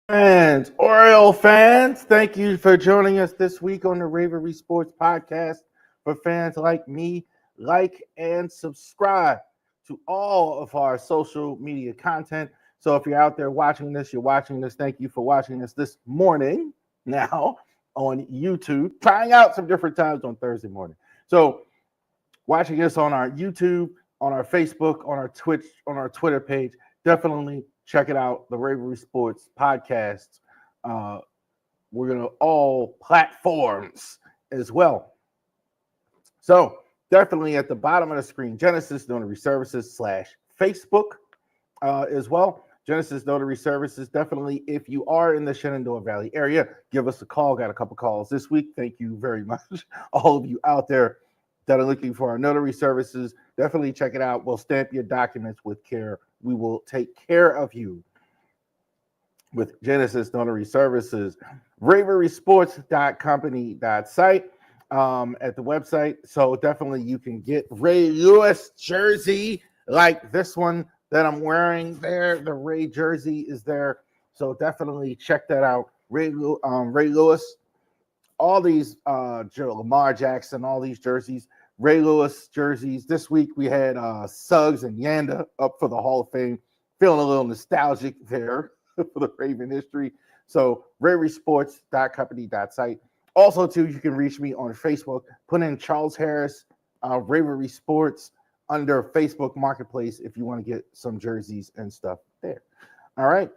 Fans, Oriole fans, thank you for joining us this week on the Ravery Sports Podcast. For fans like me, like and subscribe to all of our social media content. So if you're out there watching this, thank you for watching us this morning now on YouTube, trying out some different times on Thursday morning. So watching us on our YouTube, on our Facebook, on our Twitch, on our Twitter page, definitely check it out, the Ravery Sports Podcast. We're going to all platforms as well. So definitely at the bottom of the screen, Genesis Notary Services /Facebook as well. Genesis Notary Services, definitely if you are in the Shenandoah Valley area, give us a call. Got a couple calls this week. Thank you very much. All of you out there that are looking for our notary services, definitely check it out. We'll stamp your documents with care. We will take care of you with Genesis Notary Services. RaverySports.company.site at the website. So definitely you can get Ray Lewis jersey like this one that I'm wearing there. The Ray jersey is there. So definitely check that out. Ray Lewis, all these Lamar Jackson, all these jerseys. Ray Lewis jerseys. This week we had Suggs and Yanda up for the Hall of Fame. Feeling a little nostalgic there for the Raven history. So RaverySports.company.site. Also, too, you can reach me on Facebook. Put in Charles Harris, Ravery Sports under Facebook Marketplace if you want to get some jerseys and stuff there. All right.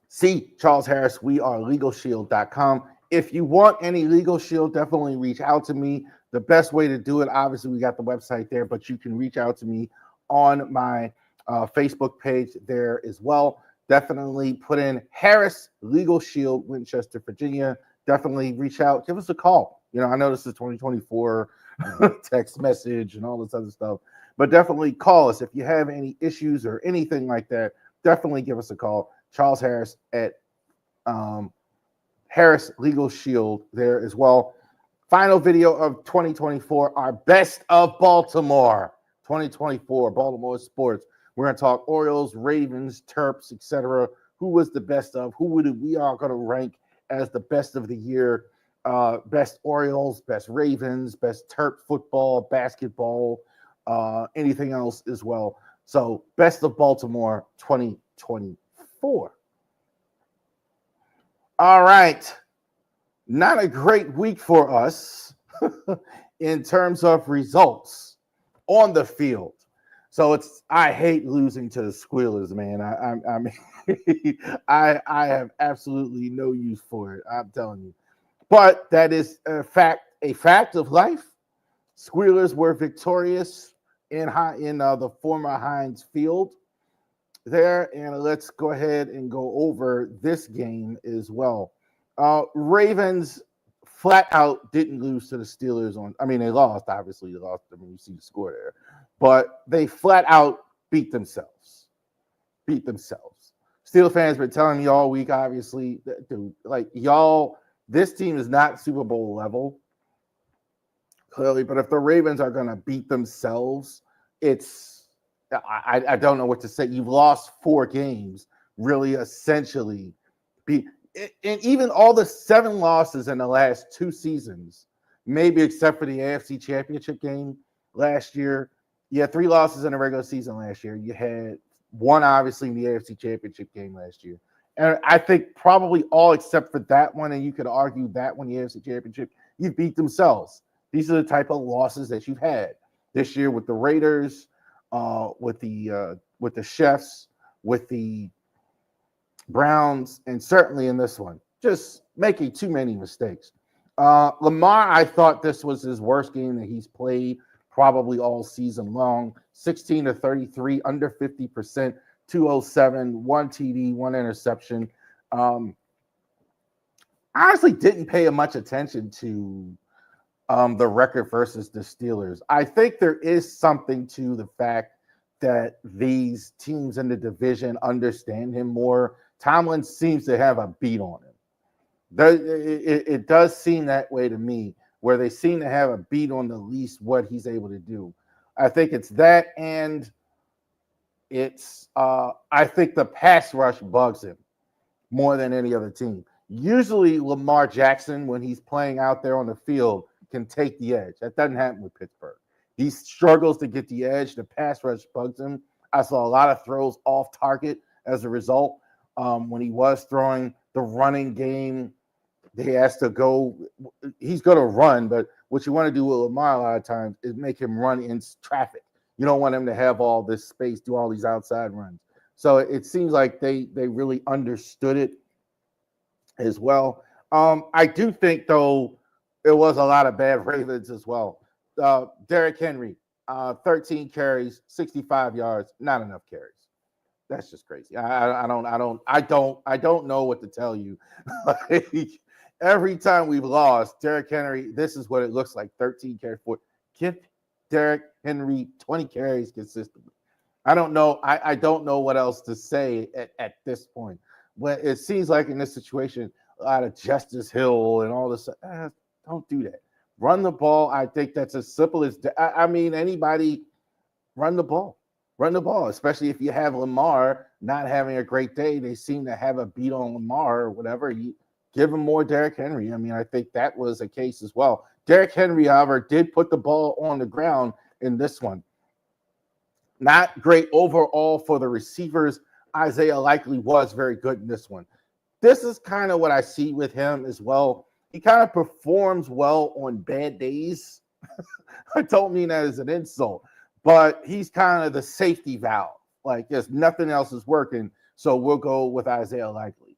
See Charles Harris. We are LegalShield.com. If you want any Legal Shield, definitely reach out to me. The best way to do it, obviously, we got the website there, but you can reach out to me on my Facebook page there as well. Definitely put in Harris Legal Shield, Winchester, Virginia. Definitely reach out. Give us a call. You know, I know this is 2024 text message and all this other stuff, but definitely call us if you have any issues or anything like that. Definitely give us a call. Charles Harris at Harris Legal Shield there as well. Final video of 2024, our best of Baltimore 2024, Baltimore sports. We're going to talk Orioles, Ravens, Terps, etc. Who was the best of? Who would we are going to rank as the best of the year? Best Orioles, best Ravens, best Terp football, basketball, anything else as well. So best of Baltimore 2024. All right. Not a great week for us in terms of results on the field. So I hate losing to the Squealers, man. I have absolutely no use for it. I'm telling you. But that is a fact of life. Squealers were victorious in the former Heinz Field there, and let's go ahead and go over this game as well. Ravens flat out didn't lose to the Steelers they lost, obviously. They lost. I mean, you see the score there. But they flat out beat themselves. Steelers fans been telling me all week, obviously, dude, like, y'all, this team is not Super Bowl level, clearly. But if the Ravens are going to beat themselves, I don't know what to say. You've lost 4 games, really, essentially. And even all the 7 losses in the last 2 seasons, maybe except for the AFC Championship game last year. You had 3 losses in the regular season last year. You had 1, obviously, in the AFC Championship game last year. And I think probably all except for that one, and you could argue that one, the AFC Championship, you beat themselves. These are the type of losses that you've had this year with the Raiders, with the Chefs, with the Browns, and certainly in this one, just making too many mistakes. Lamar, I thought this was his worst game that he's played probably all season long. 16 to 33, under 50%, 207, one TD, one interception. I honestly didn't pay much attention to the record versus the Steelers. I think there is something to the fact that these teams in the division understand him more. Tomlin seems to have a beat on him. It does seem that way to me, where they seem to have a beat on the least what he's able to do. I think it's that, and it's I think the pass rush bugs him more than any other team. Usually Lamar Jackson, when he's playing out there on the field, can take the edge. That doesn't happen with Pittsburgh. He struggles to get the edge. The pass rush bugs him. I saw a lot of throws off target as a result. When he was throwing the running game, they has to go. He's going to run, but what you want to do with Lamar a lot of times is make him run in traffic. You don't want him to have all this space, do all these outside runs. So it seems like they really understood it as well. I do think, though, it was a lot of bad Ravens as well. Derrick Henry, 13 carries, 65 yards, not enough carries. That's just crazy. I don't know what to tell you. Every time we've lost, Derrick Henry, this is what it looks like: 13 carries. Give Derrick Henry 20 carries consistently. I don't know. I don't know what else to say at this point. When it seems like in this situation, a lot of Justice Hill and all this. Don't do that. Run the ball. I think that's as simple as I mean, anybody run the ball. Run the ball, especially if you have Lamar not having a great day. They seem to have a beat on Lamar or whatever. You give him more Derrick Henry. I mean, I think that was a case as well. Derrick Henry, however, did put the ball on the ground in this one. Not great overall for the receivers. Isaiah Likely was very good in this one. This is kind of what I see with him as well. He kind of performs well on bad days. I don't mean that as an insult, but he's kind of the safety valve. Like, there's nothing else is working, so we'll go with Isaiah Likely.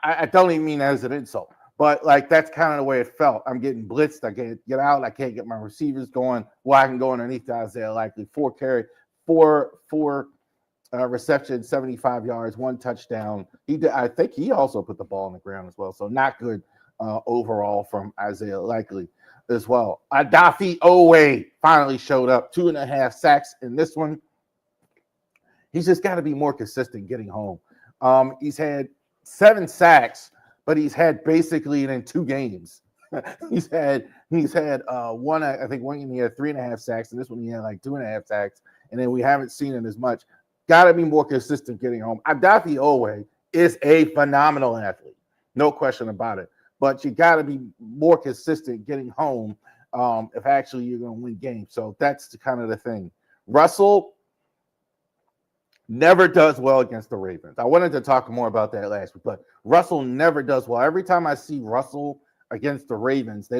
I don't even mean that as an insult, but like that's kind of the way it felt. I'm getting blitzed. I can't get out. I can't get my receivers going. Well, I can go underneath to Isaiah Likely. Four reception, 75 yards, one touchdown. I think he also put the ball on the ground as well. So not good overall from Isaiah Likely as well. Adafi Owe finally showed up. 2.5 sacks in this one. He's just got to be more consistent getting home. He's had 7 sacks, but he's had basically in 2 games. he's had one. I think one game he had 3.5 sacks, and this one he had like 2.5 sacks, and then we haven't seen it as much. Got to be more consistent getting home. Adafi Owe is a phenomenal athlete, no question about it. But you got to be more consistent getting home if actually you're going to win games. So that's kind of the thing. Russell never does well against the Ravens. I wanted to talk more about that last week, but Russell never does well. Every time I see Russell against the Ravens, he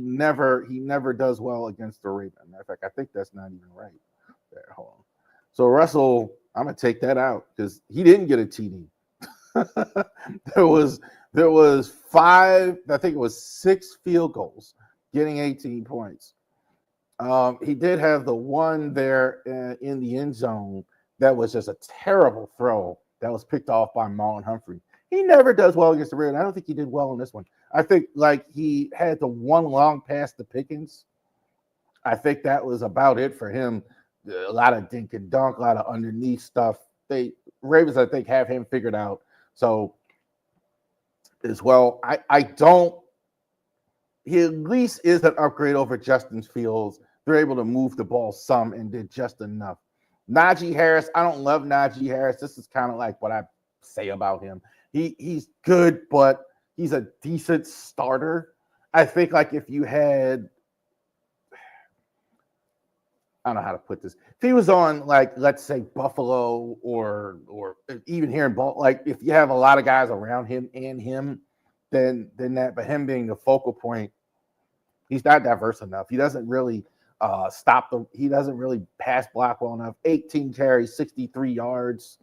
never does well against the Ravens. Matter of fact, I think that's not even right. There, hold on. So Russell, I'm gonna take that out because he didn't get a TD. there was 5, I think it was 6 field goals, getting 18 points. He did have the one there in the end zone that was just a terrible throw that was picked off by Marlon Humphrey. He never does well against the Ravens. I don't think he did well in this one. I think like he had the one long pass to Pickens. I think that was about it for him. A lot of dink and dunk, a lot of underneath stuff. Ravens, I think, have him figured out. So as well, he at least is an upgrade over Justin Fields. They're able to move the ball some and did just enough. Najee Harris, I don't love Najee Harris. This is kind of like what I say about him. He's good, but he's a decent starter. I think like if you had I don't know how to put this. If he was on, like, let's say Buffalo or even here in Baltimore, like if you have a lot of guys around him and him, then that. But him being the focal point, he's not diverse enough. He doesn't really stop the. He doesn't really pass block well enough. 18 carries, 63 yards.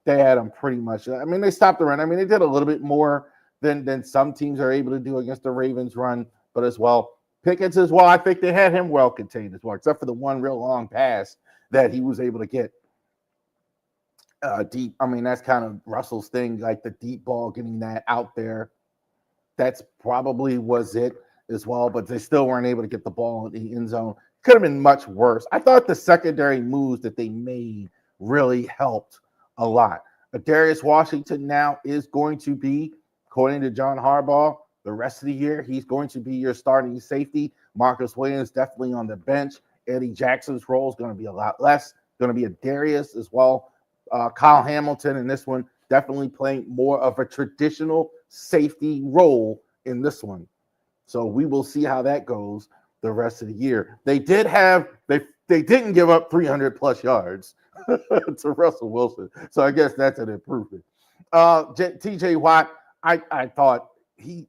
They had him pretty much. I mean, they stopped the run. I mean, they did a little bit more than some teams are able to do against the Ravens run, but as well. Pickens as well, I think they had him well contained as well, except for the one real long pass that he was able to get deep. I mean, that's kind of Russell's thing, like the deep ball, getting that out there. That's probably was it as well, but they still weren't able to get the ball in the end zone. Could have been much worse. I thought the secondary moves that they made really helped a lot. Darius Washington now is going to be, according to John Harbaugh, the rest of the year, he's going to be your starting safety. Marcus Williams definitely on the bench. Eddie Jackson's role is going to be a lot less. Going to be a Darius as well. Kyle Hamilton in this one definitely playing more of a traditional safety role in this one. So we will see how that goes the rest of the year. They didn't give up 300 plus yards to Russell Wilson. So I guess that's an improvement. TJ Watt, I thought he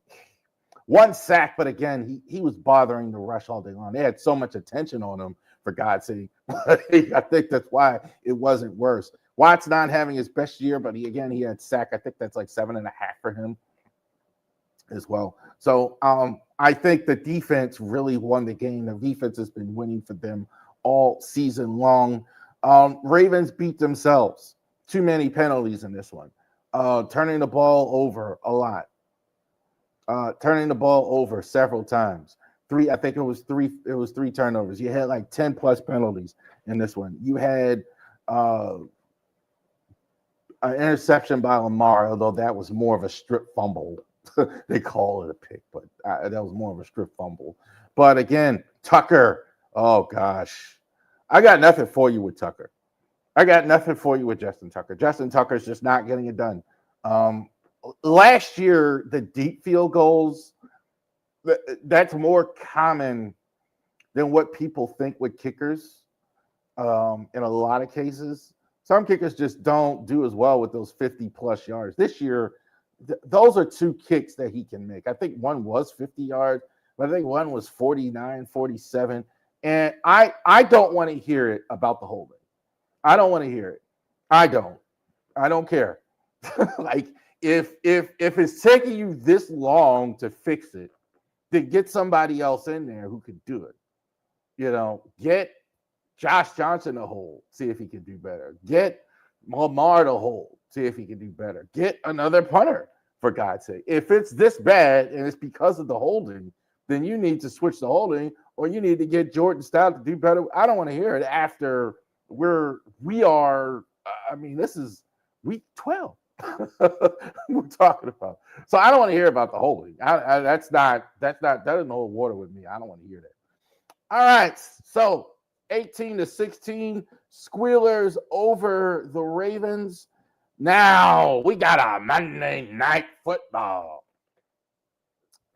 one sack, but again, he was bothering the rush all day long. They had so much attention on him, for God's sake. I think that's why it wasn't worse. Watt's not having his best year, but he had sack. I think that's like 7.5 for him as well. So I think the defense really won the game. The defense has been winning for them all season long. Ravens beat themselves. Too many penalties in this one. Turning the ball over a lot. Turning the ball over several times. I think it was three turnovers. You had like 10 plus penalties in this one. You had an interception by Lamar, although that was more of a strip fumble. They call it a pick, but that was more of a strip fumble. But again, Tucker, oh gosh. I got nothing for you with Tucker. I got nothing for you with Justin Tucker. Justin Tucker's just not getting it done. Last year, the deep field goals, that's more common than what people think with kickers in a lot of cases. Some kickers just don't do as well with those 50-plus yards. This year, those are two kicks that he can make. I think one was 50 yards, but I think one was 49, 47. And I don't want to hear it about the holding. I don't want to hear it. I don't care. Like, if it's taking you this long to fix it, then get somebody else in there who could do it. Get Josh Johnson to hold, see if he can do better. Get Lamar to hold, see if he can do better. Get another punter, for God's sake. If it's this bad and it's because of the holding, then you need to switch the holding, or you need to get Jordan Stout to do better. I don't want to hear it after we are. This is week 12. We're talking about. So I don't want to hear about the holding. That doesn't hold water with me. I don't want to hear that. All right. So 18-16, Squealers over the Ravens. Now we got a Monday Night Football.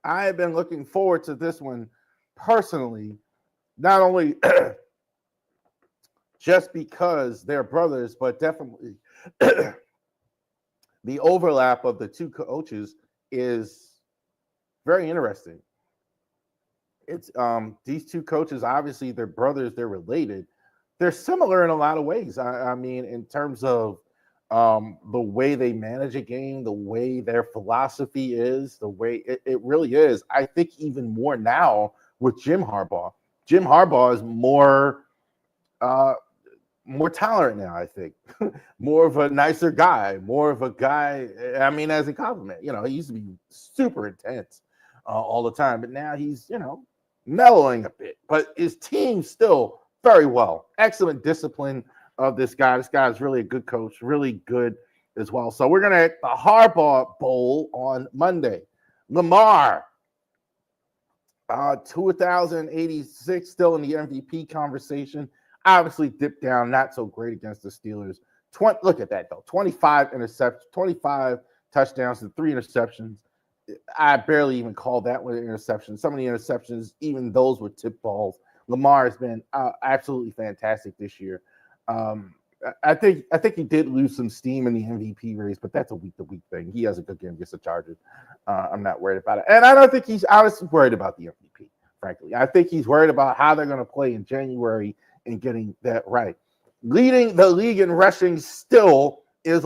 I have been looking forward to this one personally, not only just because they're brothers, but definitely the overlap of the two coaches is very interesting. It's these two coaches, obviously they're brothers, they're related. They're similar in a lot of ways. I mean, in terms of the way they manage a game, the way their philosophy is, the way it really is. I think even more now with Jim Harbaugh. Jim Harbaugh is more tolerant now, I think. More of a nicer guy, more of a guy, as a compliment. He used to be super intense all the time, but now he's, mellowing a bit. But his team still very well. Excellent discipline of this guy. This guy is really a good coach, really good as well. So we're going to have the Harbaugh Bowl on Monday. Lamar, 2086, still in the MVP conversation. Obviously dipped down, not so great against the Steelers. Look at that, though. 25 touchdowns and 3 interceptions. I barely even call that one an interception. Some of the interceptions, even those were tip balls. Lamar has been absolutely fantastic this year. I think he did lose some steam in the MVP race, but that's a week-to-week thing. He has a good game against the Chargers. I'm not worried about it. And I don't think he's honestly worried about the MVP, frankly. I think he's worried about how they're going to play in January and getting that right. Leading the league in rushing still is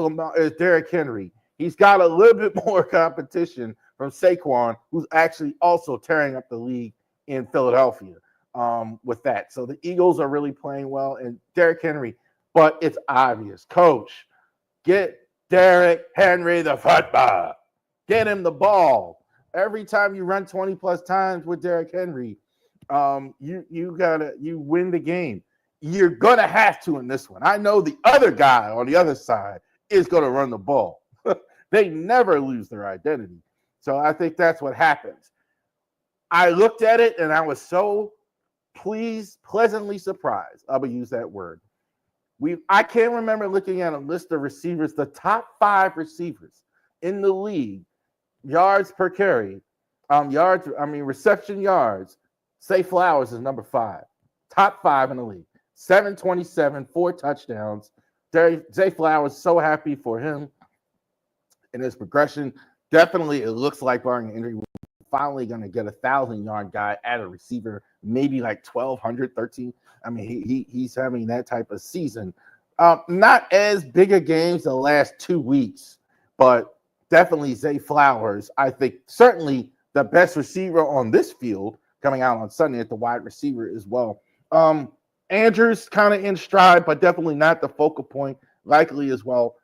Derrick Henry. He's got a little bit more competition from Saquon, who's actually also tearing up the league in Philadelphia with that. So the Eagles are really playing well, and Derrick Henry, but it's obvious. Coach, get Derrick Henry the football. Get him the ball. Every time you run 20-plus times with Derrick Henry, you win the game. You're going to have to in this one. I know the other guy on the other side is going to run the ball. They never lose their identity. So I think that's what happens. I looked at it, and I was so pleasantly surprised. I will use that word. I can't remember looking at a list of receivers, the top 5 receivers in the league, yards per carry, reception yards. Zay Flowers is number 5, top 5 in the league, 727, 4 touchdowns. Zay Flowers, so happy for him in his progression. Definitely, it looks like barring injury, we're finally going to get a 1,000-yard guy at a receiver, maybe like 1,200, 13. I mean, he's having that type of season. Not as big a games the last 2 weeks, but definitely Zay Flowers, I think, certainly the best receiver on this field coming out on Sunday at the wide receiver as well. Andrews kind of in stride, but definitely not the focal point, likely as well.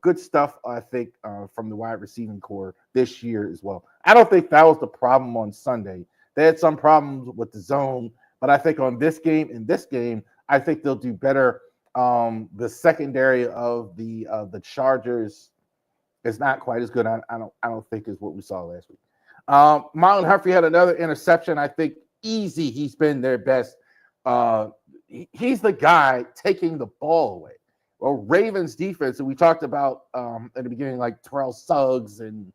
Good stuff, I think, from the wide receiving core this year as well. I don't think that was the problem on Sunday. They had some problems with the zone, but I think on this game, I think they'll do better. The secondary of the Chargers is not quite as good. I don't think is what we saw last week. Marlon Humphrey had another interception. I think easy. He's been their best. He's the guy taking the ball away. Well, Ravens defense, and we talked about at the beginning, like Terrell Suggs and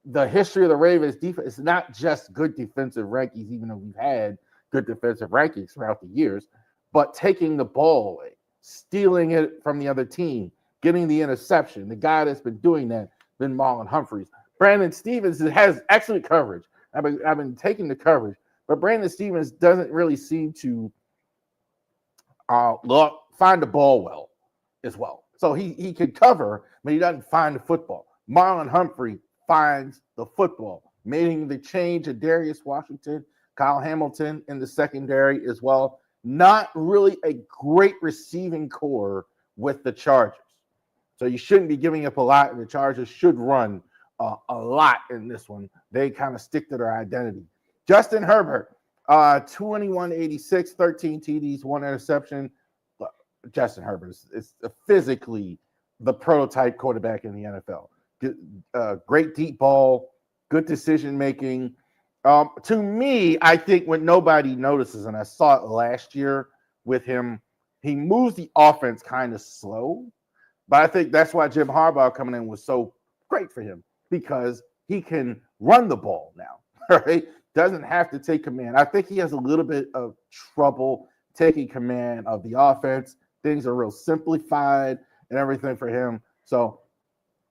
the history of the Ravens defense. It's not just good defensive rankings, even though we've had good defensive rankings throughout the years, but taking the ball away, stealing it from the other team, getting the interception. The guy that's been doing that has been Marlon Humphreys. Brandon Stevens has excellent coverage. I've been taking the coverage, but Brandon Stevens doesn't really seem to find the ball well as well. So he can cover, but he doesn't find the football. Marlon Humphrey finds the football, making the change of Darius Washington, Kyle Hamilton in the secondary as well. Not really a great receiving core with the Chargers. So you shouldn't be giving up a lot, and the Chargers should run a lot in this one. They kind of stick to their identity. Justin Herbert, 2186, 13 TDs, 1 interception. Justin Herbert is physically the prototype quarterback in the NFL. Great deep ball, good decision making. To me, I think when nobody notices, and I saw it last year with him, he moves the offense kind of slow. But I think that's why Jim Harbaugh coming in was so great for him, because he can run the ball now, right? Doesn't have to take command. I think he has a little bit of trouble taking command of the offense. Things are real simplified and everything for him. So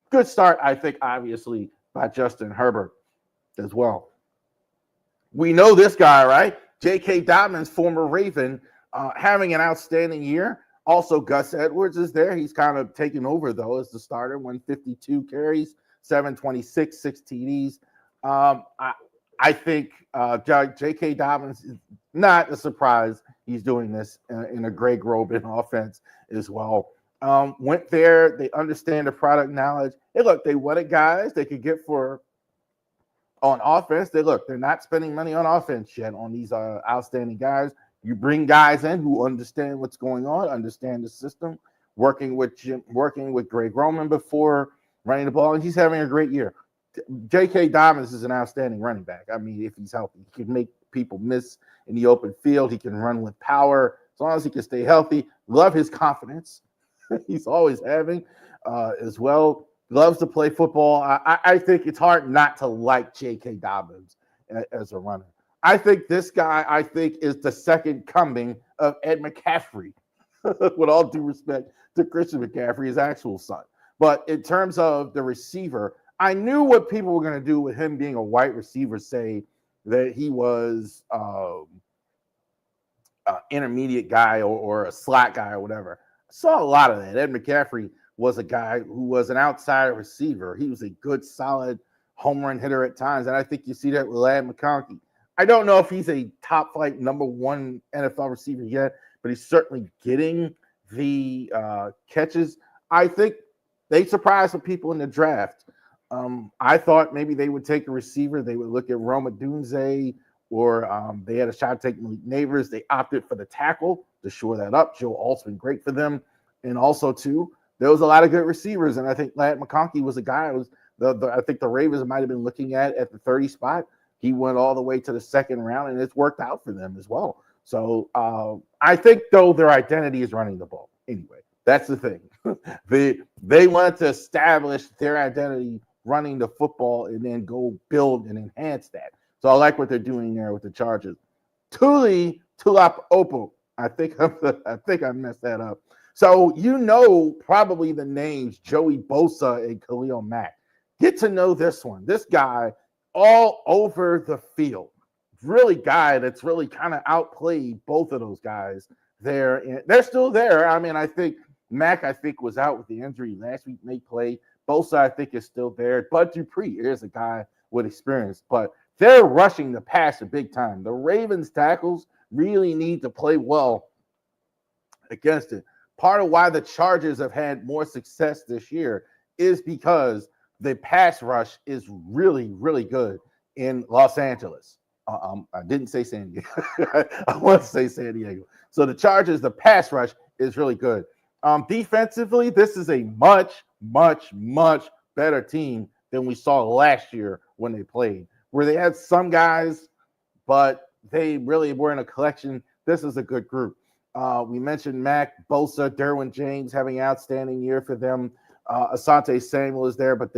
good start, I think, obviously, by Justin Herbert as well. We know this guy, right? J.K. Dobbins, former Raven, having an outstanding year. Also, Gus Edwards is there. He's kind of taken over, though, as the starter. 152 carries, 726, 6 TDs. I think J.K. Dobbins is not a surprise. He's doing this in a Greg Roman offense as well. Went there. They understand the product knowledge. Hey, look, they wanted guys they could get for on offense. They're not spending money on offense yet on these outstanding guys. You bring guys in who understand what's going on, understand the system, working with Greg Roman before running the ball, and he's having a great year. J.K. Dobbins is an outstanding running back. I mean, if he's healthy, he can make people miss in the open field. He can run with power as long as he can stay healthy. Love his confidence. He's always having as well. Loves to play football. I think it's hard not to like J.K. Dobbins as a runner. I think this guy, is the second coming of Ed McCaffrey, with all due respect to Christian McCaffrey, his actual son. But in terms of the receiver, I knew what people were going to do with him being a wide receiver, say that he was intermediate guy or a slot guy or whatever. I saw a lot of that. Ed McCaffrey was a guy who was an outside receiver. He was a good, solid home run hitter at times, and I think you see that with Ladd McConkey. I don't know if he's a top flight number one NFL receiver yet, but he's certainly getting the catches. I think they surprised some people in the draft. I thought maybe they would take a receiver. They would look at Roma Dunze, or they had a shot to take Malik Neighbors. They opted for the tackle to shore that up. Joe Alt's been great for them. And also, too, there was a lot of good receivers. And I think Ladd McConkey was a guy I think the Ravens might have been looking at the 30 spot. He went all the way to the second round, and it's worked out for them as well. So I think, though, their identity is running the ball. Anyway, that's the thing. They want to establish their identity running the football and then go build and enhance that. So I like what they're doing there with the Chargers. Tuli Tuipulotu. I think I messed that up. So you know probably the names Joey Bosa and Khalil Mack. Get to know this one. This guy all over the field. Really guy that's really kind of outplayed both of those guys there. And they're still there. I mean, I think Mack, was out with the injury last week, may play. Bosa, I think, is still there. Bud Dupree is a guy with experience, but they're rushing the passer big time. The Ravens tackles really need to play well against it. Part of why the Chargers have had more success this year is because the pass rush is really, really good in Los Angeles. I didn't say San Diego. I want to say San Diego. So the Chargers, the pass rush is really good. Defensively, this is a much, much, much better team than we saw last year when they played, where they had some guys, but they really were in a collection. This is a good group. We mentioned Mack, Bosa, Derwin James having an outstanding year for them. Asante Samuel is there, but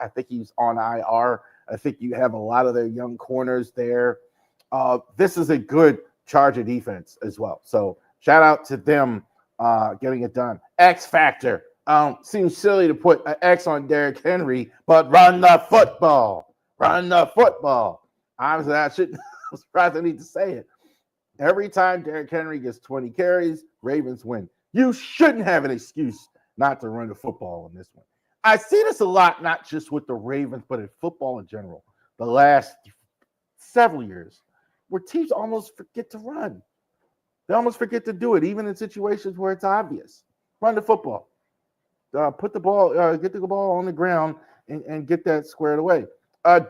I think he's on IR. I think you have a lot of their young corners there. This is a good Charger defense as well. So shout out to them getting it done. X Factor. Seems silly to put an X on Derrick Henry, but run the football. Run the football. Honestly, I'm surprised I need to say it. Every time Derrick Henry gets 20 carries, Ravens win. You shouldn't have an excuse not to run the football in this one. I see this a lot, not just with the Ravens, but in football in general, the last several years, where teams almost forget to run. They almost forget to do it, even in situations where it's obvious. Run the football. Get the ball on the ground and get that squared away.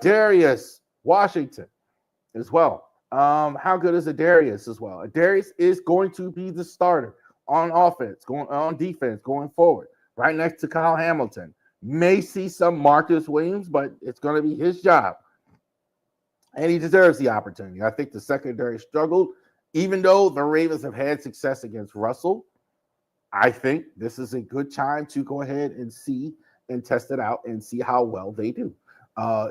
Darius Washington as well. How good is Darius as well? Darius is going to be the starter on offense, on defense, going forward, right next to Kyle Hamilton. May see some Marcus Williams, but it's going to be his job. And he deserves the opportunity. I think the secondary struggled, even though the Ravens have had success against Russell. I think this is a good time to go ahead and see and test it out and see how well they do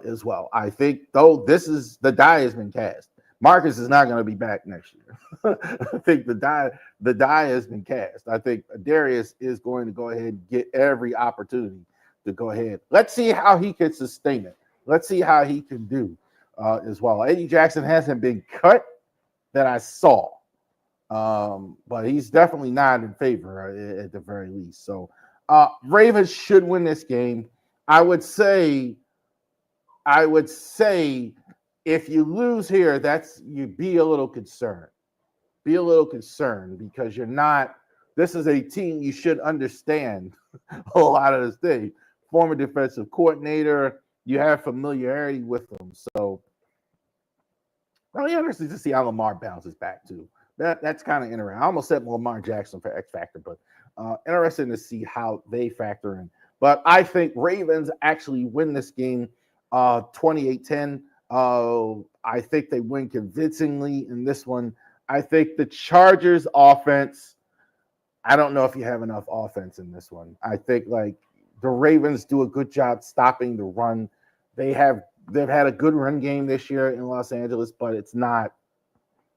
as well. I think, though, the die has been cast. Marcus is not going to be back next year. I think the die has been cast. I think Darius is going to go ahead and get every opportunity to go ahead. Let's see how he can sustain it. Let's see how he can do as well. Eddie Jackson hasn't been cut that I saw, but he's definitely not in favor at the very least. So Ravens should win this game. I would say if you lose here, you be a little concerned. Be a little concerned because you're not. This is a team you should understand a lot of this thing. Former defensive coordinator, you have familiarity with them. So really interesting to see how Lamar bounces back too. That's kind of interesting. I almost said Lamar Jackson for X Factor, but interesting to see how they factor in. But I think Ravens actually win this game 28-10. I think they win convincingly in this one. I think the Chargers offense, I don't know if you have enough offense in this one. I think the Ravens do a good job stopping the run. They have They've had a good run game this year in Los Angeles, but it's not.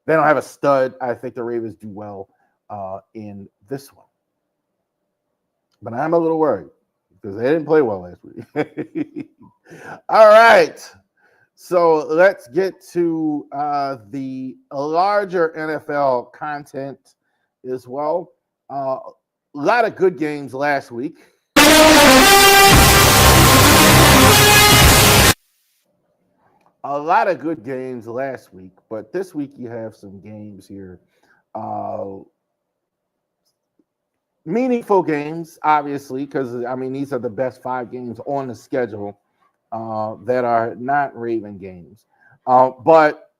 They don't have a stud. I think the Ravens do well in this one, but I'm a little worried because they didn't play well last week. All right. So let's get to the larger NFL content as well. A lot of good games last week. A lot of good games last week, but this week you have some games here. Meaningful games, obviously, because I mean these are the best 5 games on the schedule that are not Raven games. But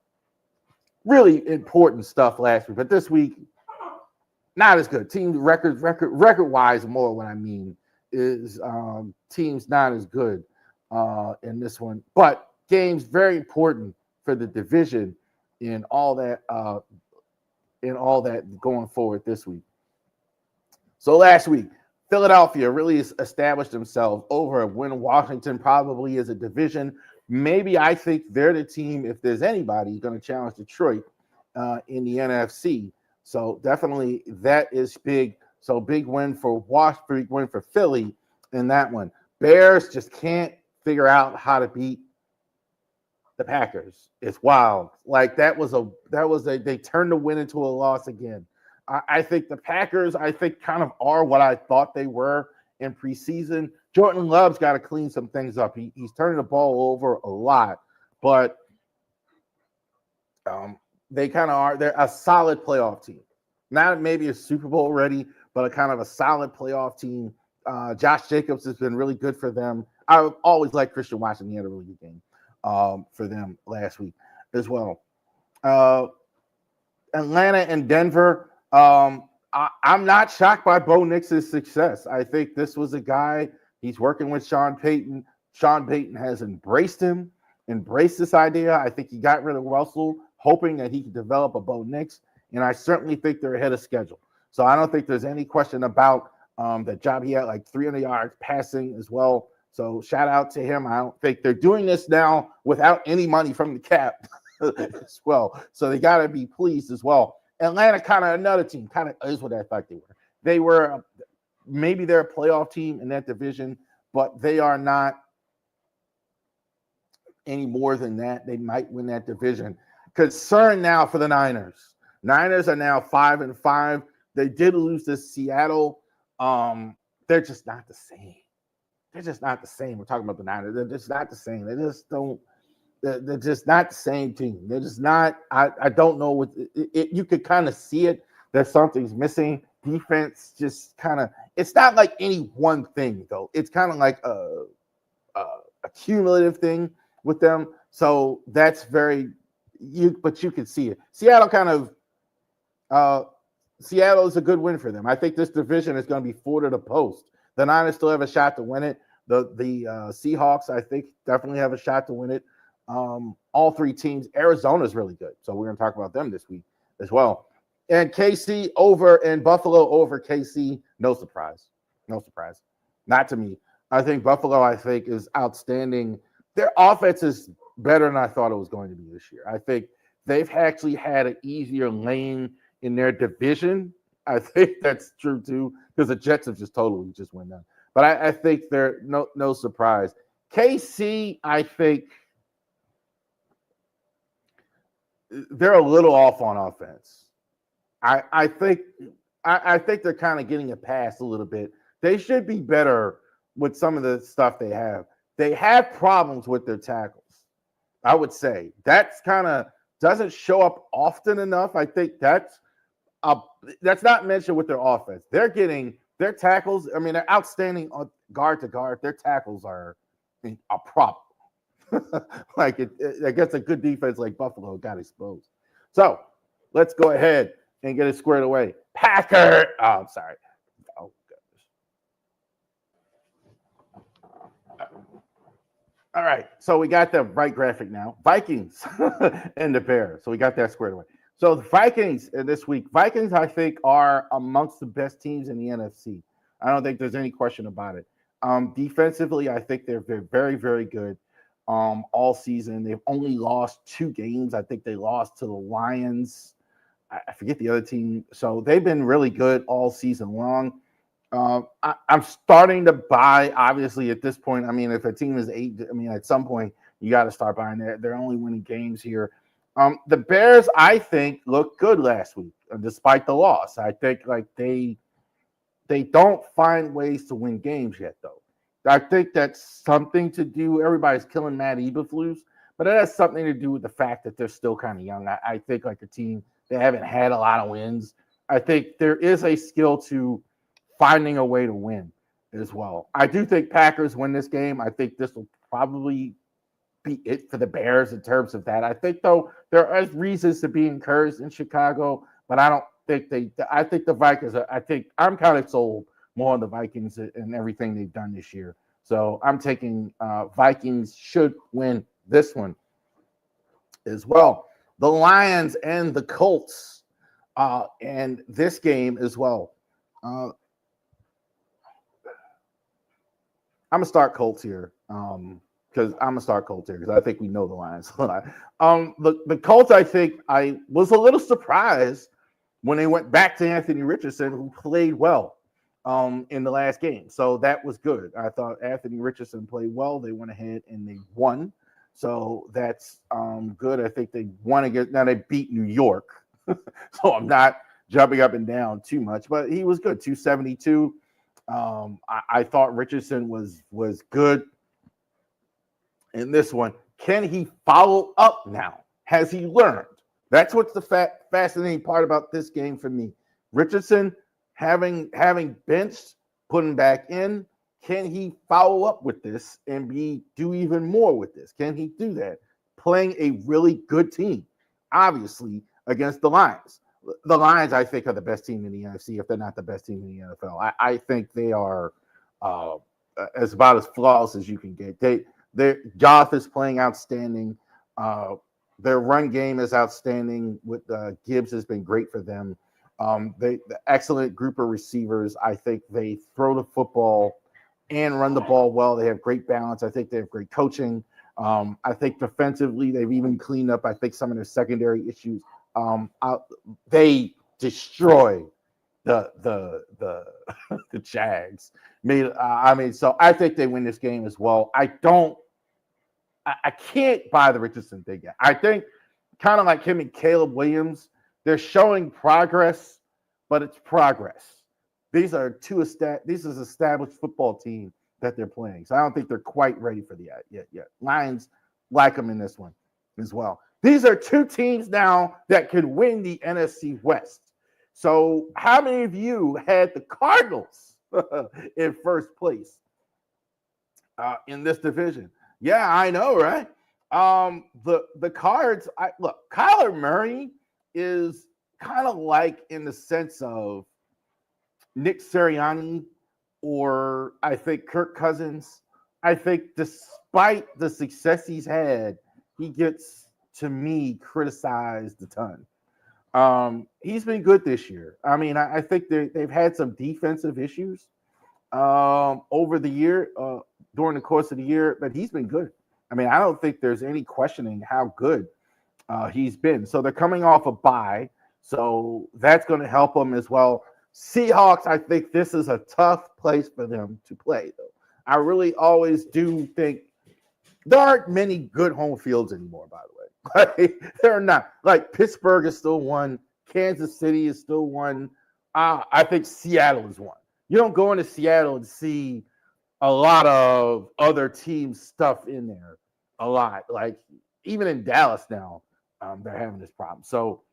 really important stuff last week. But this week, not as good. Team record wise, more what I mean is teams not as good in this one. But games very important for the division in all that going forward this week. So last week, Philadelphia really established themselves over a win. Washington probably is a division. Maybe I think they're the team, if there's anybody, going to challenge Detroit in the NFC. So definitely that is big. So big win for Washington, big win for Philly in that one. Bears just can't figure out how to beat the Packers. It's wild. Like they turned the win into a loss again. I think the Packers, kind of are what I thought they were in preseason. Jordan Love's got to clean some things up. He's turning the ball over a lot, but they kind of are. They're a solid playoff team. Not maybe a Super Bowl ready, but a kind of a solid playoff team. Josh Jacobs has been really good for them. I've always liked Christian Watson. He had a really good game for them last week as well. Atlanta and Denver. I'm not shocked by Bo Nix's success. I think this was a guy, he's working with Sean Payton. Sean Payton has embraced this idea. I think he got rid of Russell, hoping that he could develop a Bo Nix, and I certainly think they're ahead of schedule. So I don't think there's any question about the job. He had like 300 yards passing as well. So shout out to him. I don't think they're doing this now without any money from the cap as well. So they got to be pleased as well. Atlanta, kind of another team, kind of is what I thought they were. They were maybe they're a playoff team in that division, but they are not any more than that. They might win that division. Concern now for the Niners. Niners are now 5-5. They did lose to Seattle. They're just not the same. They're just not the same. We're talking about the Niners. They're just not the same. They just don't. They're just not the same team. They're just not. I don't know what it. You could kind of see it. That something's missing. Defense just kind of. It's not like any one thing though. It's kind of like a cumulative thing with them. So that's very. But you can see it. Seattle kind of. Seattle is a good win for them. I think this division is going to be 4 to the post. The Niners still have a shot to win it. The Seahawks, I think, definitely have a shot to win it. All 3 teams. Arizona is really good, so we're going to talk about them this week as well. And KC over and Buffalo over KC. No surprise. Not to me. I think Buffalo, is outstanding. Their offense is better than I thought it was going to be this year. I think they've actually had an easier lane in their division. I think that's true too, because the Jets have just went down. But I think they're no surprise. KC, I think they're a little off on offense. I think they're kind of getting a pass a little bit. They should be better with some of the stuff they have. They have problems with their tackles. I would say that's kind of doesn't show up often enough. I think that's not mentioned with their offense. They're getting their tackles. I mean, they're outstanding on guard to guard. Their tackles are a problem. Like I guess a good defense like Buffalo got exposed. So let's go ahead and get it squared away. Packer. Oh, I'm sorry. Oh, goodness. All right. So we got the right graphic now. Vikings and the Bears. So we got that squared away. So the Vikings this week. Vikings, I think, are amongst the best teams in the NFC. I don't think there's any question about it. Defensively, I think they're very, very good. all season. They've only lost 2 games. I think they lost to the Lions. I forget the other team. So they've been really good all season long. I'm starting to buy, obviously, at this point. I mean, if a team is 8, I mean, at some point, you got to start buying that. They're only winning games here. The Bears, I think, looked good last week, despite the loss. I think like they don't find ways to win games yet, though. I think that's something to do. Everybody's killing Matt Eberflus, but it has something to do with the fact that they're still kind of young. I think like a team, they haven't had a lot of wins. I think there is a skill to finding a way to win as well. I do think Packers win this game. I think this will probably be it for the Bears in terms of that. I think, though, there are reasons to be encouraged in Chicago, but I don't think I think the Vikings, I'm kind of sold more on the Vikings and everything they've done this year. So I'm taking Vikings should win this one as well. The Lions and the Colts and this game as well. I'm going to start Colts here. Because I think we know the Lions. The Colts, I think I was a little surprised when they went back to Anthony Richardson, who played well in the last game. So that was good. I thought Anthony Richardson played well. They went ahead and they won. So that's good. I think they won against, now they beat New York. So I'm not jumping up and down too much, but he was good. 272. I thought Richardson was good in this one. Can he follow up now? Has he learned? That's what's the fascinating part about this game for me. Richardson having benched, putting back in, can he follow up with this and do even more with this? Can he do that? Playing a really good team, obviously, against the Lions. The Lions, I think, are the best team in the NFC, if they're not the best team in the NFL. I think they are as about as flawless as you can get. Goff is playing outstanding. Their run game is outstanding. With Gibbs has been great for them. The excellent group of receivers. I think they throw the football and run the ball well. They have great balance. I think they have great coaching. I think defensively they've even cleaned up, I think, some of their secondary issues. They destroy the Jags. So I think they win this game as well. I can't buy the Richardson thing yet. I think kind of like him and Caleb Williams, they're showing progress, but it's progress. These are this is established football team that they're playing. So I don't think they're quite ready for the yet. Lions like them in this one as well. These are 2 teams now that could win the NFC West. So how many of you had the Cardinals in first place in this division? Yeah, I know, right? The Cards, look, Kyler Murray is kind of like in the sense of Nick Sirianni, or I think Kirk Cousins. I think despite the success he's had, he gets, to me, criticized a ton. He's been good this year. I mean, I think they've had some defensive issues over the year, during the course of the year, but he's been good. I mean, I don't think there's any questioning how good he's been. So they're coming off a bye, so that's going to help them as well. Seahawks, I think this is a tough place for them to play, though. I really always do think there aren't many good home fields anymore, by the way. They're not. Like, Pittsburgh is still one. Kansas City is still one. I think Seattle is one. You don't go into Seattle and see a lot of other team stuff in there a lot. Like, even in Dallas now, they're having this problem. So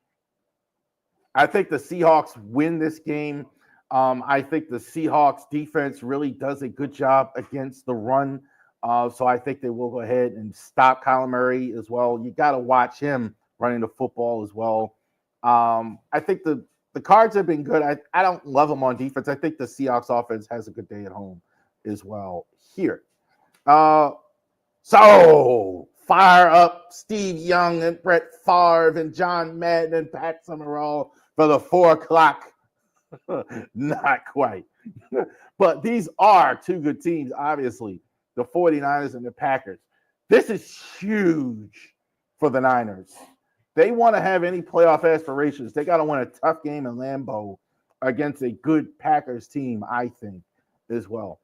I think the Seahawks win this game. I think the Seahawks defense really does a good job against the run. So I think they will go ahead and stop Kyler Murray as well. You got to watch him running the football as well. I think the Cards have been good. I don't love them on defense. I think the Seahawks offense has a good day at home as well here. So fire up Steve Young and Brett Favre and John Madden and Pat Summerall for the 4 o'clock. Not quite. But these are 2 good teams, obviously, the 49ers and the Packers. This is huge for the Niners. They want to have any playoff aspirations. They got to win a tough game in Lambeau against a good Packers team, I think, as well.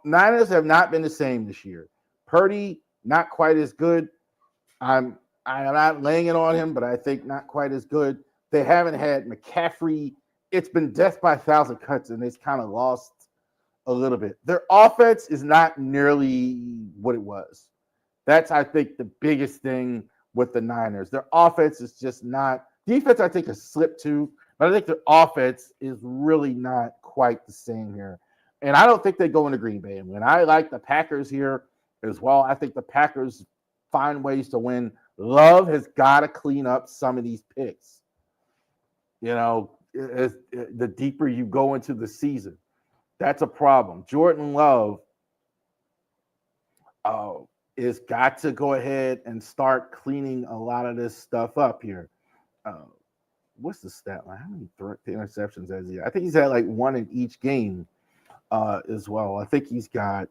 Niners have not been the same this year. Purdy, not quite as good. I'm not laying it on him, but I think not quite as good. They haven't had McCaffrey. It's been death by 1,000 cuts, and it's kind of lost a little bit. Their offense is not nearly what it was. That's, I think, the biggest thing with the Niners. Their offense is just not – defense, I think, has slipped too, but I think their offense is really not quite the same here. And I don't think they go into Green Bay. And I like the Packers here as well. I think the Packers find ways to win. Love has got to clean up some of these picks. You know, the deeper you go into the season, that's a problem. Jordan Love is got to go ahead and start cleaning a lot of this stuff up here. What's the stat line? How many interceptions has he? I think he's had like one in each game as well. I think he's got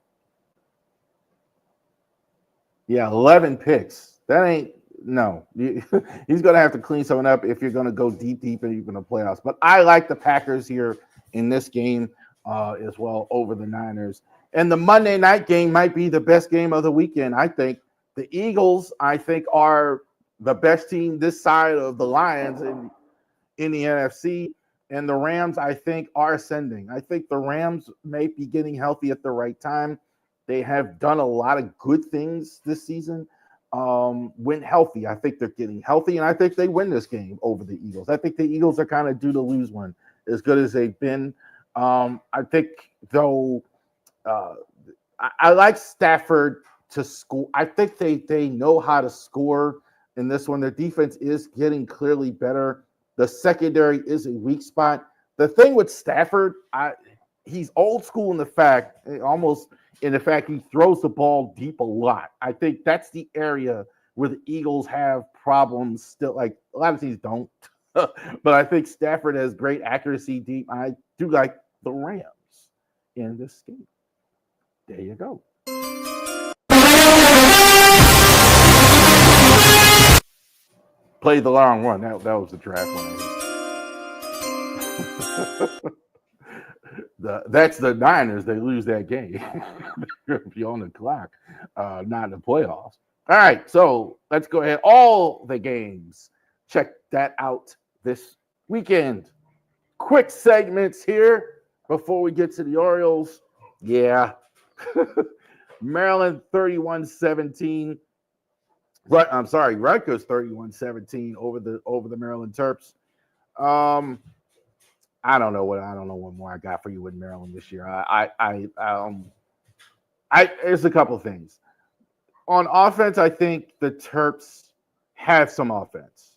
11 picks. That ain't no. He's gonna have to clean something up if you're gonna go deep and you're gonna playoffs. But I like the Packers here in this game as well over the Niners. And the Monday night game might be the best game of the weekend. I think the Eagles, I think, are the best team this side of the Lions in the NFC. And the Rams, I think, are ascending. I think the Rams may be getting healthy at the right time. They have done a lot of good things this season when healthy. I think they're getting healthy, and I think they win this game over the Eagles. I think the Eagles are kind of due to lose one as good as they've been. I think, though, I like Stafford to score. I think they know how to score in this one. Their defense is getting clearly better. The secondary is a weak spot. The thing with Stafford, he's old school in the fact he throws the ball deep a lot. I think that's the area where the Eagles have problems still. Like a lot of teams don't, but I think Stafford has great accuracy deep. I do like the Rams in this game. There you go. Play the long one. That was the draft one. That's the Niners. They lose that game. They're going to be on the clock, not in the playoffs. All right, so let's go ahead. All the games. Check that out this weekend. Quick segments here before we get to the Orioles. Yeah. Maryland 31-17. I'm sorry, Rutgers 31-17 over the Maryland Terps. I don't know what more I got for you with Maryland this year. There's a couple of things. On offense, I think the Terps have some offense.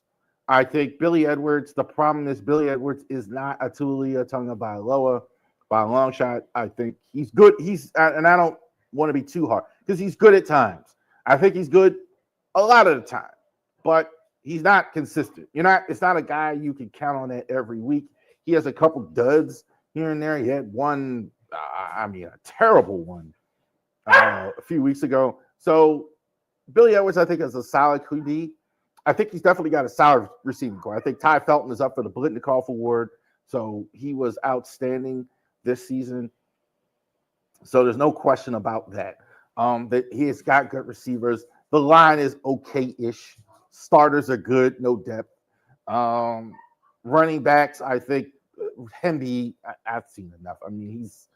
I think Billy Edwards, the problem is Billy Edwards is not a Tulia Tagovailoa by a long shot. I think he's good. And I don't want to be too hard because he's good at times. I think he's good a lot of the time, but he's not consistent. It's not a guy you can count on that every week. He has a couple duds here and there. He had one, a terrible one a few weeks ago. So Billy Edwards, I think, is a solid QB. I think he's definitely got a solid receiving core. I think Ty Felton is up for the Blitnikoff Award, so he was outstanding this season. So there's no question about that. That he has got good receivers. The line is okay-ish. Starters are good, no depth. Running backs, I think Hemby, I've seen enough. I mean, he's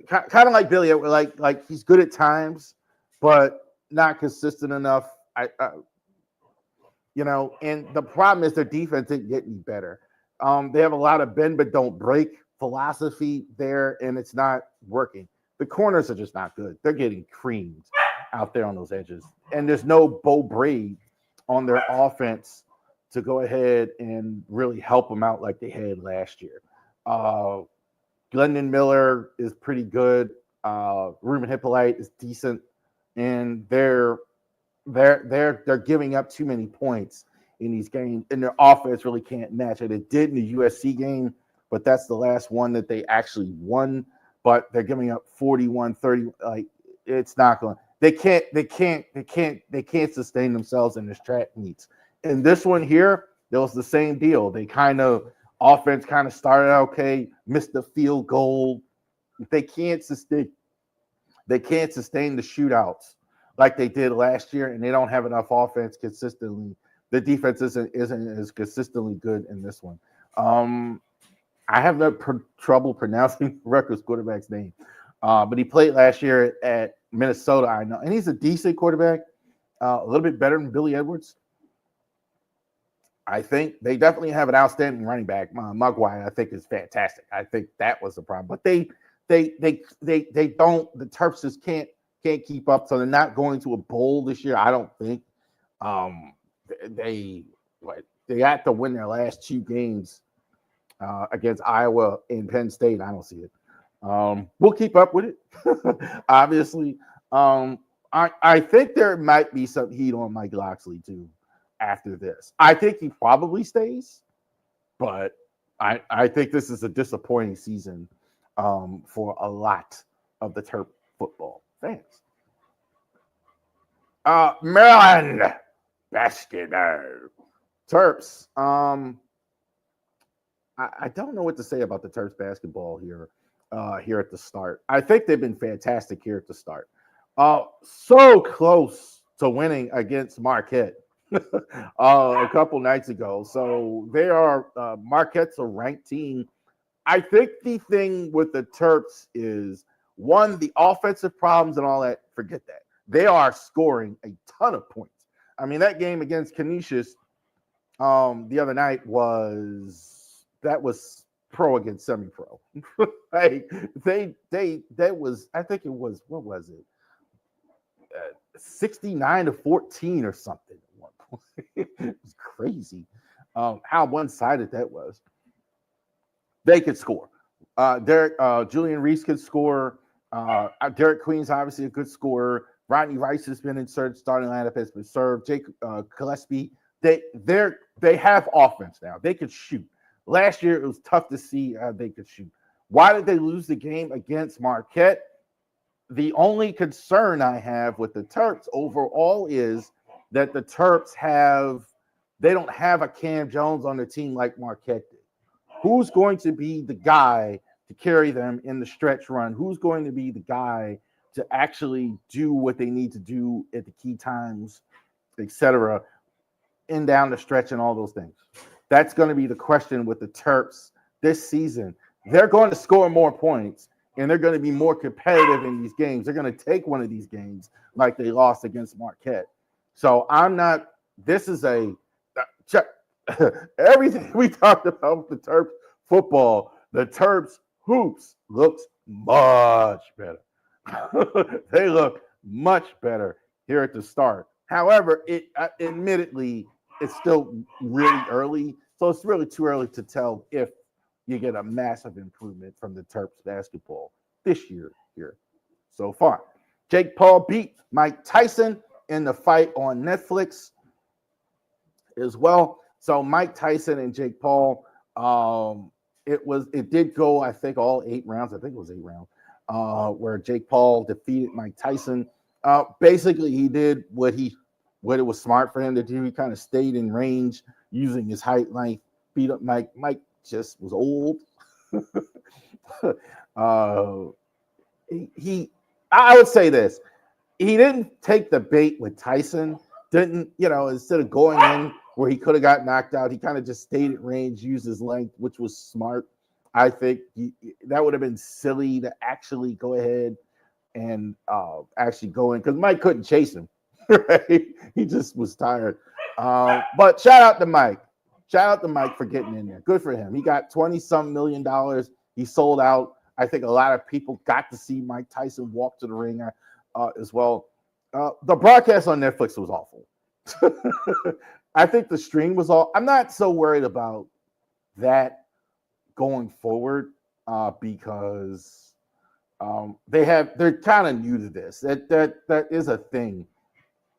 kind of like Billy, like he's good at times, but not consistent enough. And the problem is their defense didn't get any better. They have a lot of bend but don't break philosophy there, and it's not working. The corners are just not good. They're getting creamed out there on those edges. And there's no Bo Braid on their offense to go ahead and really help them out like they had last year. Glendon Miller is pretty good. Ruben Hippolyte is decent. And they're giving up too many points in these games, and their offense really can't match it. It did in the USC game, but that's the last one that they actually won. But they're giving up 41-30. Like, it's not going. They can't sustain themselves in this track meets. In this one here, there was the same deal. They kind of offense kind of started out okay, missed the field goal. They can't sustain the shootouts like they did last year, and they don't have enough offense consistently. The defense isn't as consistently good in this one. I have no trouble pronouncing Rutgers quarterback's name, but he played last year at Minnesota, I know, and he's a decent quarterback, a little bit better than Billy Edwards. I think they definitely have an outstanding running back. Mugwai, I think, is fantastic. I think that was the problem, but they don't. The Terps just can't keep up, so they're not going to a bowl this year. I don't think. They got to win their last two games against Iowa and Penn State. I don't see it. We'll keep up with it. Obviously, I think there might be some heat on Mike Locksley too after this. I think he probably stays, but I think this is a disappointing season for a lot of the Terp football fans. Maryland basketball Terps. I don't know what to say about the Terps basketball here at the start. I think they've been fantastic here at the start. So close to winning against Marquette a couple nights ago. So they are Marquette's a ranked team. I think the thing with the Terps is one, the offensive problems and all that. Forget that. They are scoring a ton of points. I mean, that game against Canisius the other night was pro against semi-pro. Like that was, I think it was, what was it? 69-14 or something at one point. It was crazy how one-sided that was. They could score. Julian Reese could score. Derek Queen's obviously a good scorer. Rodney Rice has been inserted. Starting lineup has been served. Jake Gillespie. They have offense now. They could shoot. Last year it was tough to see how they could shoot. Why did they lose the game against Marquette? The only concern I have with the Terps overall is that the Terps don't have a Cam Jones on the team like Marquette did. Who's going to be the guy to carry them in the stretch run? Who's going to be the guy to actually do what they need to do at the key times, etc., in down the stretch and all those things? That's going to be the question with the Terps this season. They're going to score more points, and they're going to be more competitive in these games. They're going to take one of these games like they lost against Marquette. So this is everything we talked about with the Terps football, the Terps hoops looks much better. They look much better here at the start. However, admittedly, it's still really early, so it's really too early to tell if you get a massive improvement from the Terps basketball this year here so far. Jake Paul beat Mike Tyson in the fight on Netflix as well. So Mike Tyson and Jake Paul, it did go, I think, all 8 rounds. I think it was 8 rounds, where Jake Paul defeated Mike Tyson. Basically, he did what it was smart for him to do. He kind of stayed in range using his height, length, beat up Mike. Mike just was old. I would say this. He didn't take the bait with Tyson. Instead of going in where he could have got knocked out, he kind of just stayed at range, used his length, which was smart. I think that would have been silly to actually go ahead and actually go in because Mike couldn't chase him. Right? He just was tired. But shout out to Mike. Shout out to Mike for getting in there. Good for him. He got $20-some million. He sold out. I think a lot of people got to see Mike Tyson walk to the ring as well. The broadcast on Netflix was awful. I think the stream was all. I'm not so worried about that going forward because they're kind of new to this. That is a thing.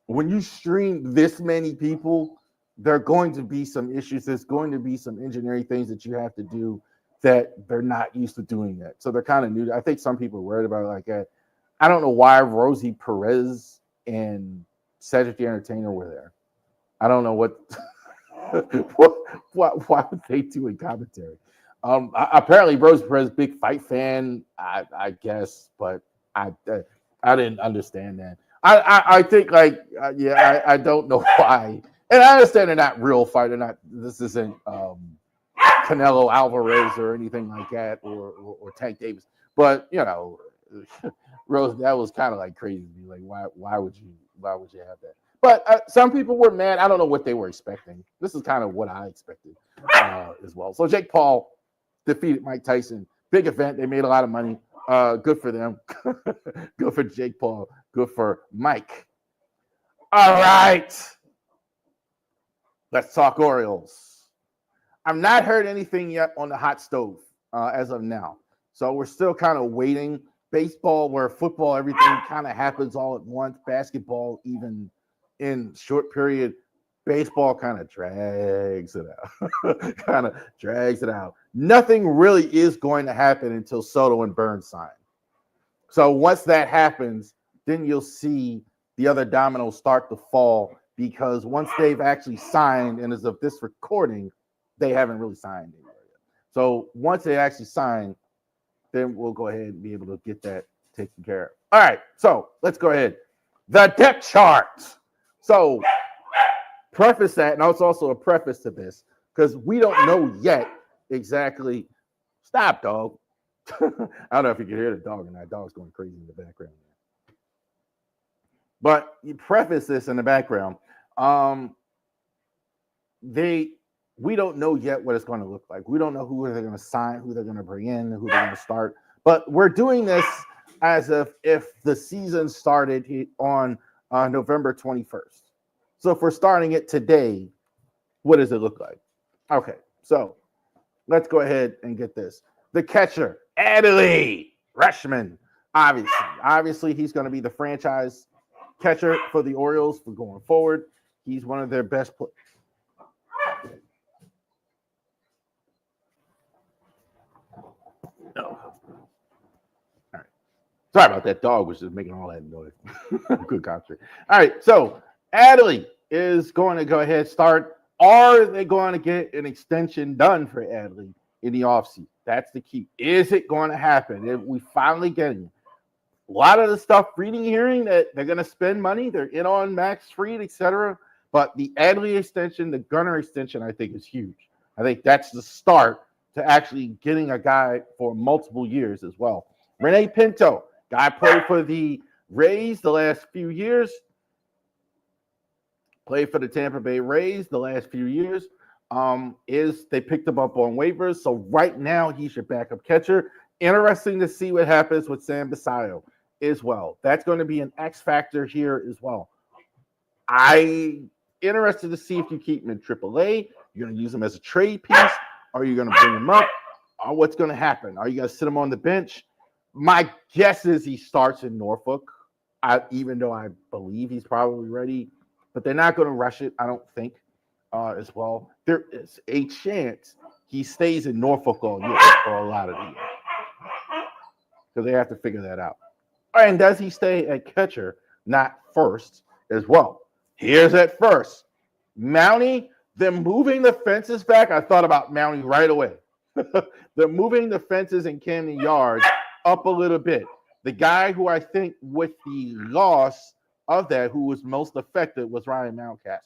When you stream this many people, there are going to be some issues. There's going to be some engineering things that you have to do that they're not used to doing that. So they're kind of new. I think some people are worried about it like that. I don't know why Rosie Perez and Cedric the Entertainer were there. I don't know what why would they do a commentary? Apparently Rosie Perez big fight fan, I guess, but I didn't understand that. I think I don't know why, and I understand they're not real fighter. Not this isn't Canelo Alvarez or anything like that, or Tank Davis. But Rose, that was kind of like crazy to me. Like, why would you have that? But some people were mad. I don't know what they were expecting. This is kind of what I expected as well. So Jake Paul defeated Mike Tyson. Big event. They made a lot of money. Good for them. Good for Jake Paul. Good for Mike. All right. Let's talk Orioles. I've not heard anything yet on the hot stove as of now. So we're still kind of waiting. Baseball, where football, everything kind of happens all at once. Basketball, even in short period. Baseball kind of drags it out. Nothing really is going to happen until Soto and Burns sign. So once that happens, then you'll see the other dominoes start to fall, because once they've actually signed, and as of this recording, they haven't really signed anywhere yet. So once they actually sign, then we'll go ahead and be able to get that taken care of. All right, so let's go ahead. The depth chart. So preface that, and it's also a preface to this, because we don't know yet exactly. Stop, dog. I don't know if you can hear the dog or not. Dog's going crazy in the background. But you preface this in the background. We don't know yet what it's going to look like. We don't know who they're going to sign, who they're going to bring in, who they're going to start. But we're doing this as if the season started on November 21st. So if we're starting it today, what does it look like? Okay, so let's go ahead and get this. The catcher, Adley Rutschman. Obviously, he's going to be the franchise catcher for the Orioles for going forward. He's one of their best players. No. All right. Sorry about that. Dog was just making all that noise. Good concert. All right. So Adley is going to go ahead and start. Are they going to get an extension done for Adley in the offseason? That's the key. Is it going to happen? If we finally get him. A lot of the stuff hearing that they're going to spend money. They're in on Max Fried, etc. But the Adley extension, the Gunnar extension, I think is huge. I think that's the start to actually getting a guy for multiple years as well. Rene Pinto, guy played for the Rays the last few years. Played for the Tampa Bay Rays the last few years. They picked him up on waivers. So right now he's your backup catcher. Interesting to see what happens with Sam Basayo as well. That's going to be an X factor here as well. I'm interested to see if you keep him in AAA. You're going to use him as a trade piece. Are you going to bring him up? Or what's going to happen? Are you going to sit him on the bench? My guess is he starts in Norfolk, even though I believe he's probably ready. But they're not going to rush it, I don't think, as well. There is a chance he stays in Norfolk all year for a lot of the year. Because they have to figure that out. And does he stay at catcher, not first as well? Here's at first. Mountie, them moving the fences back, I thought about Mountie right away. They're moving the fences in Camden Yards up a little bit. The guy who I think with the loss of that, who was most affected, was Ryan Mountcastle.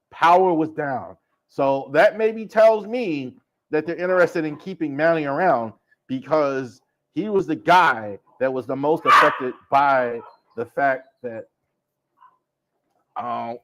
Power was down. So that maybe tells me that they're interested in keeping Mountie around, because he was the guy that was the most affected by the fact that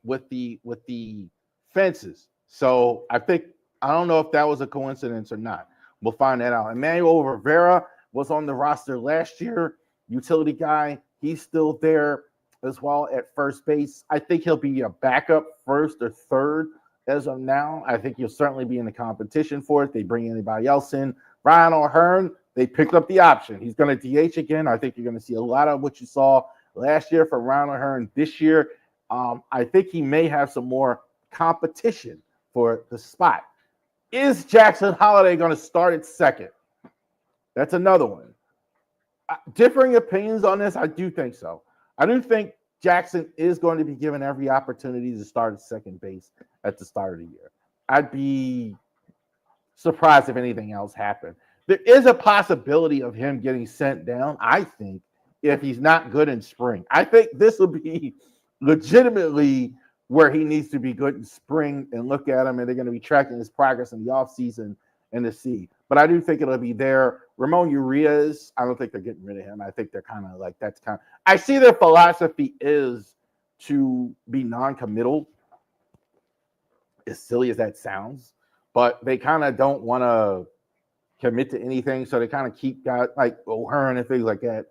with the fences. So I don't know if that was a coincidence or not. We'll find that out. Emmanuel Rivera was on the roster last year. Utility guy. He's still there as well at first base. I think he'll be a backup first or third as of now. I think he'll certainly be in the competition for it. They bring anybody else in. Ryan O'Hearn, they picked up the option. He's going to DH again. I think you're going to see a lot of what you saw last year from Ryan O'Hearn this year. I think he may have some more competition for the spot. Is Jackson Holiday going to start at second? That's another one. Differing opinions on this, I do think so. I do think Jackson is going to be given every opportunity to start at second base at the start of the year. I'd be surprised if anything else happened. There is a possibility of him getting sent down, I think, if he's not good in spring. I think this will be legitimately where he needs to be good in spring and look at him, and they're going to be tracking his progress in the offseason and to see. But I do think it'll be there. Ramon Urias, I don't think they're getting rid of him. I think they're kind of like that's kind of – I see their philosophy is to be non-committal, as silly as that sounds, but they kind of don't want to commit to anything, so they kind of keep guys like O'Hearn and things like that.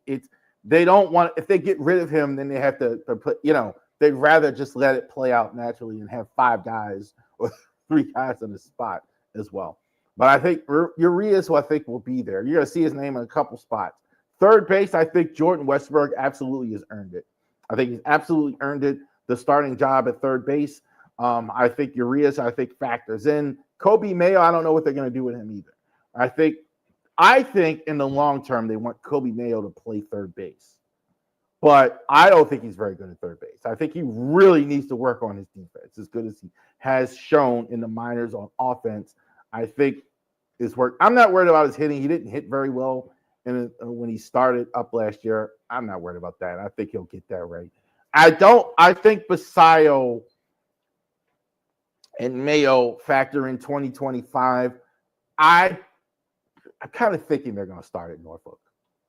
It's they don't want – if they get rid of him, then they have to put – they'd rather just let it play out naturally and have 5 guys or 3 guys in the spot as well. But I think Urias, who I think will be there. You're going to see his name in a couple spots. Third base, I think Jordan Westberg absolutely has earned it. I think he's absolutely earned it, the starting job at third base. I think Urias, factors in. Kobe Mayo, I don't know what they're going to do with him either. I think in the long term, they want Kobe Mayo to play third base. But I don't think he's very good at third base. I think he really needs to work on his defense as good as he has shown in the minors on offense. I think his work. I'm not worried about his hitting. He didn't hit very well when he started up last year. I'm not worried about that. I think he'll get that right. I think Basayo and Mayo factor in 2025. I'm kind of thinking they're going to start at Norfolk.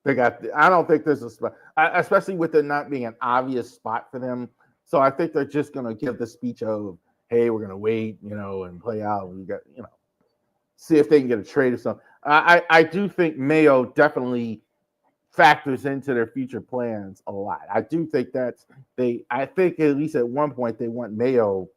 I don't think there's a spot, especially with there not being an obvious spot for them. So I think they're just going to give the speech of, hey, we're going to wait, and play out. We got, see if they can get a trade or something. I do think Mayo definitely factors into their future plans a lot. I do think I think at least at one point they want Mayo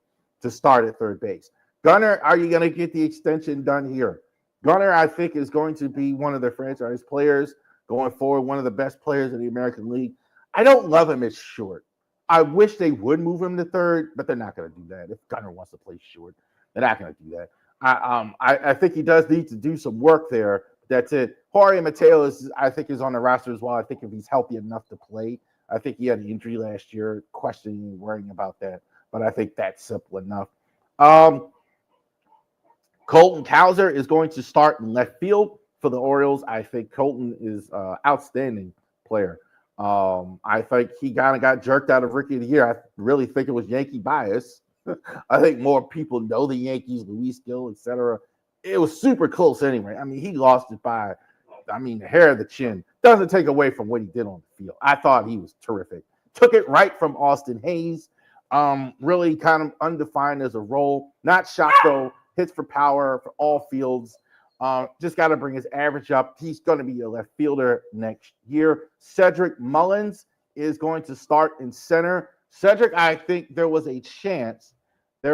to start at third base. Gunnar, are you going to get the extension done here? Gunnar, I think, is going to be one of the franchise players going forward, one of the best players in the American League. I don't love him as short. I wish they would move him to third, but they're not going to do that. If Gunnar wants to play short, they're not going to do that. I think he does need to do some work there. That's it. Jorge Mateo I think is on the roster as well. I think if he's healthy enough to play, I think he had an injury last year, questioning and worrying about that. But I think that's simple enough. Colton Cowser is going to start in left field for the Orioles. I think Colton is an outstanding player. I think he kind of got jerked out of Rookie of the Year. I really think it was Yankee bias. I think more people know the Yankees, Luis Gil, etc. It was super close anyway. I mean, he lost it by, the hair of the chin. Doesn't take away from what he did on the field. I thought he was terrific. Took it right from Austin Hayes. Really kind of undefined as a role. Not shot though. Hits for power for all fields. Just got to bring his average up. He's going to be a left fielder next year. Cedric Mullins is going to start in center. Cedric, I think there was a chance. They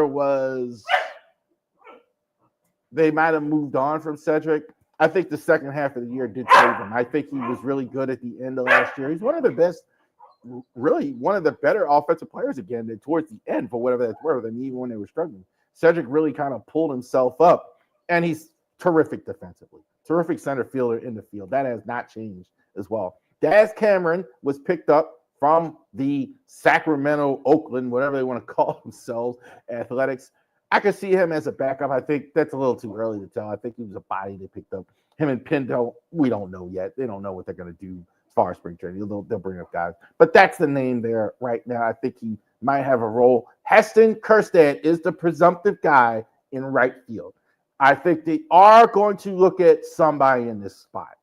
might have moved on from Cedric. I think the second half of the year did save him. I think he was really good at the end of last year. He's one of the best, really one of the better offensive players again towards the end for whatever that's worth. I mean, even when they were struggling, Cedric really kind of pulled himself up, and he's terrific defensively. Terrific center fielder in the field. That has not changed as well. Daz Cameron was picked up from the Sacramento, Oakland, whatever they want to call themselves, Athletics. I could see him as a backup. I think that's a little too early to tell. I think he was a body they picked up. Him and Pinto, we don't know yet. They don't know what they're going to do as far as spring training. They'll bring up guys. But that's the name there right now. I think he might have a role. Heston Kjerstad is the presumptive guy in right field. I think they are going to look at somebody in this spot.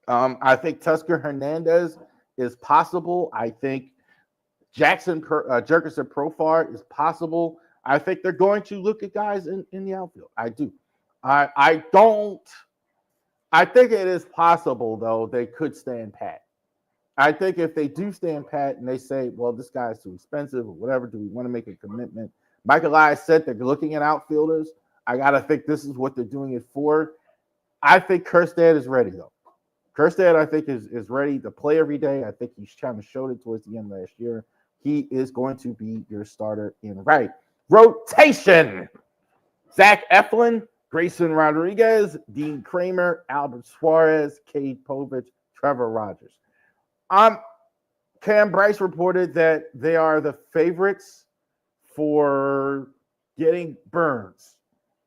I think Tusker Hernandez is possible. I think Jerkerson Profar is possible. I think they're going to look at guys in the outfield. I do. I think it is possible, though, they could stand pat. I think if they do stand pat and they say, well, this guy's too expensive or whatever, do we want to make a commitment? Michael Elias said they're looking at outfielders. I got to think this is what they're doing it for. I think Kjerstad is ready, though. Kjerstad, I think, is ready to play every day. I think he's kind of showed it towards the end of last year. He is going to be your starter in right. Rotation. Zach Eflin Grayson Rodriguez, Dean Kramer, Albert Suarez, Cade Povich, Trevor Rogers. Cam Bryce reported that they are the favorites for getting Burns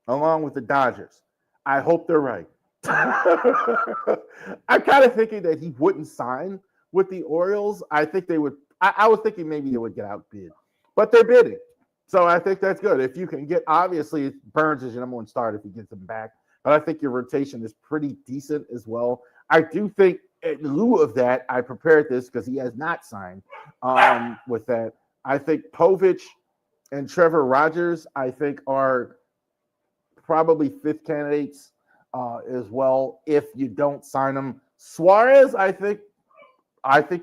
along with the Dodgers. I hope they're right. I'm kind of thinking that he wouldn't sign with the Orioles. I think they would. I was thinking maybe they would get outbid, but they're bidding. So I think that's good. If you can get, obviously, Burns is your number one start if he gets him back. But I think your rotation is pretty decent as well. I do think, in lieu of that, I prepared this because he has not signed with that. I think Povich and Trevor Rogers, I think, are probably fifth candidates as well if you don't sign him. Suarez, I think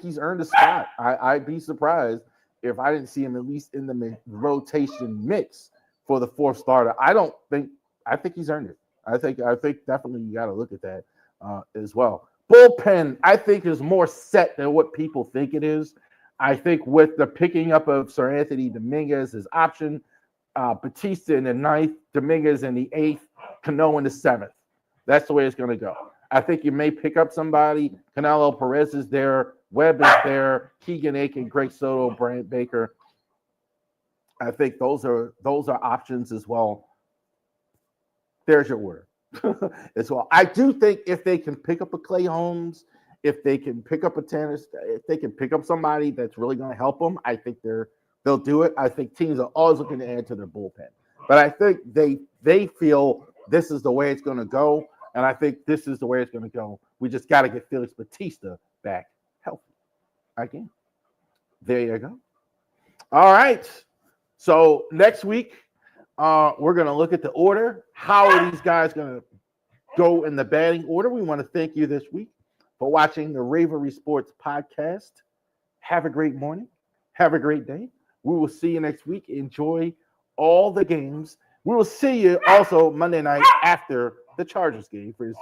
he's earned a spot. I'd be surprised if I didn't see him at least in the rotation mix for the fourth starter. I think he's earned it. I think definitely you got to look at that as well. Bullpen, I think, is more set than what people think it is. I think with the picking up of Sir Anthony Dominguez, his option, Batista in the ninth, Dominguez in the eighth, Cano in the seventh. That's the way it's going to go. I think you may pick up somebody. Canelo Perez is there. Webb is there. Keegan Aiken, Greg Soto, Brant Baker. I think those are options as well. There's your order as well. I do think if they can pick up a Clay Holmes, if they can pick up a tennis, if they can pick up somebody that's really going to help them, I think they'll do it. I think teams are always looking to add to their bullpen, but I think they feel this is the way it's going to go, and I think this is the way it's going to go. We just got to get Felix Batista back healthy again. There you go. All right. So next week, we're going to look at the order. How are these guys going to go in the batting order? We want to thank you this week for watching the Ravery Sports podcast. Have a great morning. Have a great day. We will see you next week. Enjoy all the games. We will see you also Monday night after the Chargers game for your